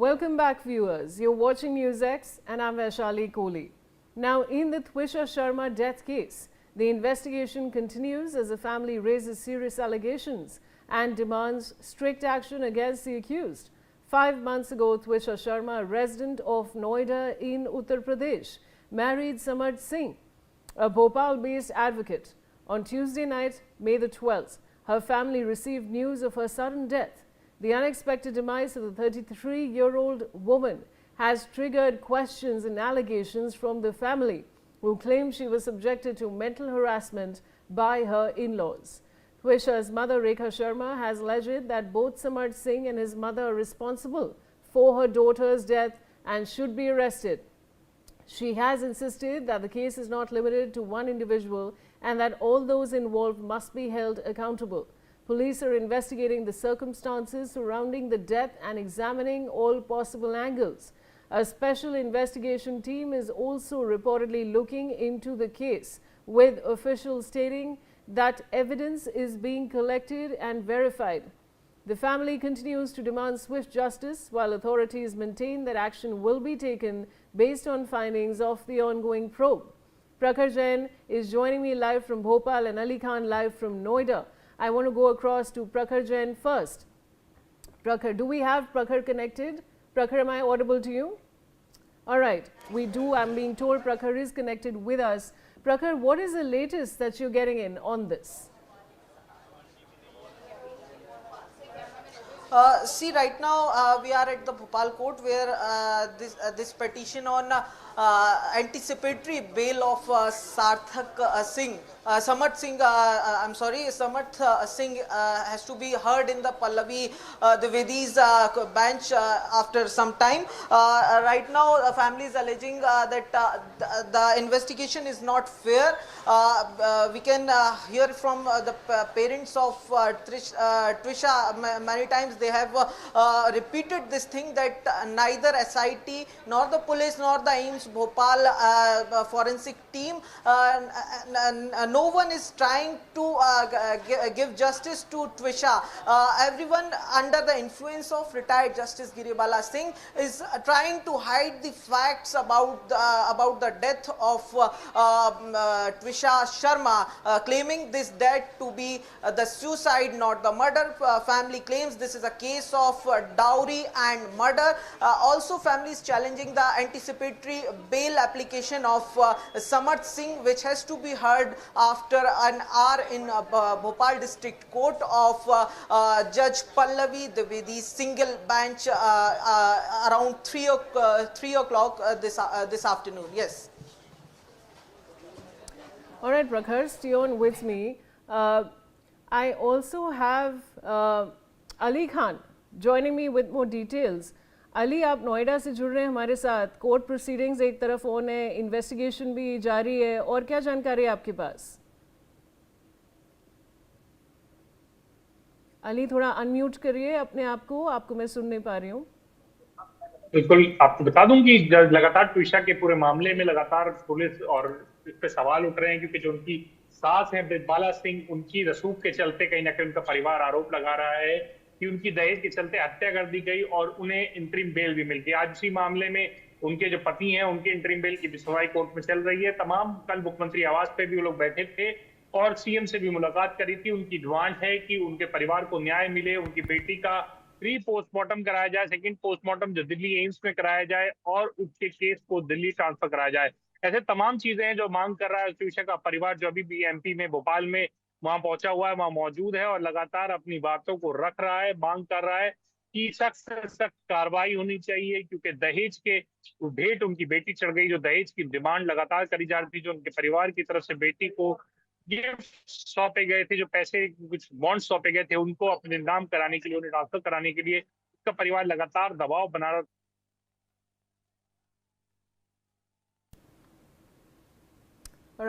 Welcome back, viewers. You're watching NewsX and I'm Vaishali Kohli. Now, in the Twisha Sharma death case, the investigation continues as the family raises serious allegations and demands strict action against the accused. 5 months ago, Twisha Sharma, a resident of Noida in Uttar Pradesh, married Samarth Singh, a Bhopal-based advocate. On Tuesday night, May the 12th, her family received news of her sudden death. The unexpected demise of the 33-year-old woman has triggered questions and allegations from the family, who claim she was subjected to mental harassment by her in-laws. Twisha's mother, Rekha Sharma, has alleged that both Samarth Singh and his mother are responsible for her daughter's death and should be arrested. She has insisted that the case is not limited to one individual and that all those involved must be held accountable. Police are investigating the circumstances surrounding the death and examining all possible angles. A special investigation team is also reportedly looking into the case, with officials stating that evidence is being collected and verified. The family continues to demand swift justice, while authorities maintain that action will be taken based on findings of the ongoing probe. Prakhar Jain is joining me live from Bhopal and Ali Khan live from Noida. I want to go across to Prakhar Jain first. Prakhar, do we have Prakhar connected? Prakhar, am I audible to you? All right, we do. I'm being told Prakhar is connected with us. Prakhar, what is the latest that you're getting in on this? See, right now we are at the Bhopal court where this petition on anticipatory bail of Samarth Singh has to be heard in the Pallavi Dwivedi's bench after some time. Right now, the family is alleging that the investigation is not fair. We can hear from the parents of Twisha many times. They have repeated this thing that neither SIT nor the police nor the AIIMS Bhopal forensic team, no one is trying to give justice to Twisha. Everyone under the influence of retired Justice Giribala Singh is trying to hide the facts about the death of Twisha Sharma, claiming this death to be the suicide, not the murder. Family claims this is a case of dowry and murder. Also, family is challenging the anticipatory bail application of Samarth Singh, which has to be heard after an hour in Bhopal District Court of Judge Pallavi Dwivedi's single bench around 3 o'clock this afternoon. Yes. All right, Prakhar, stay on with me. I also have Ali Khan joining me with more details. Ali, आप नोएडा से जुड़ रहे हैं हमारे साथ. Court proceedings एक तरफ on है, इन्वेस्टिगेशन भी जारी है, और क्या जानकारी है आपके पास? अली, थोड़ा अनम्यूट करिए अपने आप को, आपको मैं सुन नहीं पा रही हूँ. बिल्कुल, आपको बता दूं कि लगातार ट्विशा के पूरे मामले में लगातार पुलिस और इस पे सवाल उठ रहे हैं, क्योंकि जो उनकी सास है ब्रिजबाला सिंह, उनकी रसूख के चलते कहीं ना कहीं उनका परिवार आरोप लगा रहा है कि उनकी दहेज के चलते हत्या कर दी गई और उन्हें इंटरिम बेल भी मिल गई. आज इसी मामले में उनके जो पति हैं, उनके इंटरिम बेल की सुनवाई कोर्ट में चल रही है. तमाम कल मुख्यमंत्री आवास पे भी वो लोग बैठे थे और सीएम से भी मुलाकात करी थी. उनकी डिमांड है कि उनके परिवार को न्याय मिले, उनकी बेटी का प्री पोस्टमार्टम कराया जाए, सेकंड पोस्टमार्टम जो दिल्ली एम्स में कराया जाए और उसके केस को दिल्ली ट्रांसफर कराया जाए. ऐसे तमाम चीजें हैं जो मांग कर रहा है ट्विशा का परिवार, जो अभी भी एमपी में भोपाल में वहां पहुंचा हुआ है, वहां मौजूद है और लगातार अपनी बातों को रख रहा है, मांग कर रहा है कि सख्त से सख्त कार्रवाई होनी चाहिए, क्योंकि दहेज के भेंट उनकी बेटी चढ़ गई. जो दहेज की डिमांड लगातार करी जा रही थी, जो उनके परिवार की तरफ से बेटी को गिफ्ट सौंपे गए थे, जो पैसे कुछ बॉन्ड सौंपे गए थे, उनको अपने नाम कराने के लिए, उन्हें ट्रांसफर कराने के लिए उसका परिवार लगातार दबाव बना